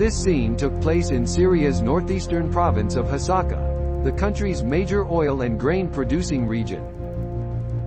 This scene took place in Syria's northeastern province of Hasakah, the country's major oil and grain-producing region.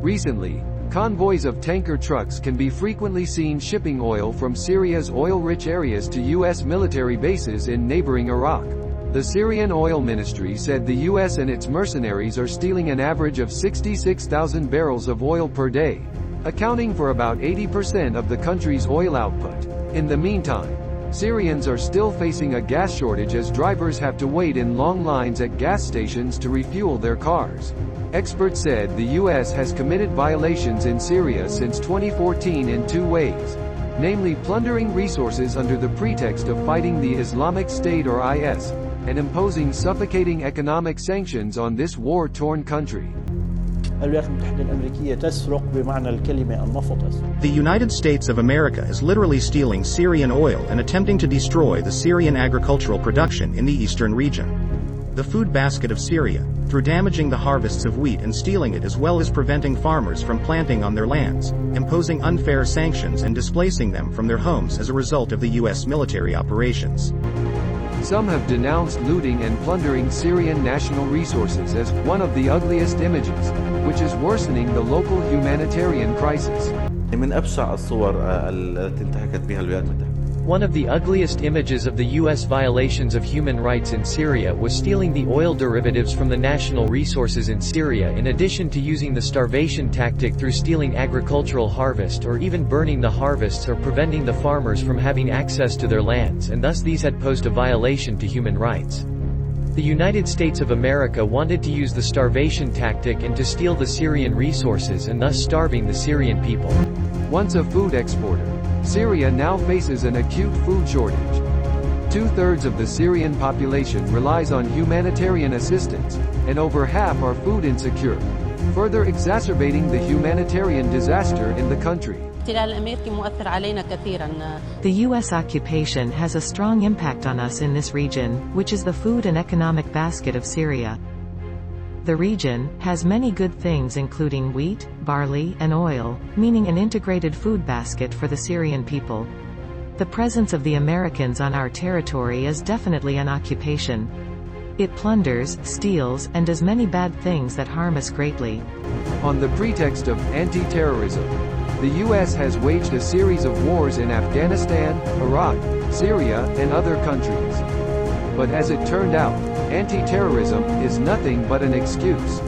Recently, convoys of tanker trucks can be frequently seen shipping oil from Syria's oil-rich areas to U.S. military bases in neighboring Iraq. The Syrian oil ministry said the U.S. and its mercenaries are stealing an average of 66,000 barrels of oil per day, accounting for about 80% of the country's oil output. In the meantime, Syrians are still facing a gas shortage as drivers have to wait in long lines at gas stations to refuel their cars. Experts said the U.S. has committed violations in Syria since 2014 in two ways, namely plundering resources under the pretext of fighting the Islamic State or IS, and imposing suffocating economic sanctions on this war-torn country. The United States of America is literally stealing Syrian oil and attempting to destroy the Syrian agricultural production in the eastern region. The food basket of Syria, through damaging the harvests of wheat and stealing it, as well as preventing farmers from planting on their lands, imposing unfair sanctions and displacing them from their homes as a result of the U.S. military operations. Some have denounced looting and plundering Syrian national resources as one of the ugliest images, which is worsening the local humanitarian crisis. One of the ugliest images of the U.S. violations of human rights in Syria was stealing the oil derivatives from the national resources in Syria, in addition to using the starvation tactic through stealing agricultural harvest or even burning the harvests or preventing the farmers from having access to their lands, and thus these had posed a violation to human rights. The United States of America wanted to use the starvation tactic and to steal the Syrian resources and thus starving the Syrian people. Once a food exporter, Syria now faces an acute food shortage. 2/3 of the Syrian population relies on humanitarian assistance, and over half are food insecure, further exacerbating the humanitarian disaster in the country. The U.S. occupation has a strong impact on us in this region, which is the food and economic basket of Syria. The region has many good things including wheat, barley, and oil, meaning an integrated food basket for the Syrian people. The presence of the Americans on our territory is definitely an occupation. It plunders, steals, and does many bad things that harm us greatly. On the pretext of anti-terrorism, the U.S. has waged a series of wars in Afghanistan, Iraq, Syria, and other countries. But as it turned out, anti-terrorism is nothing but an excuse.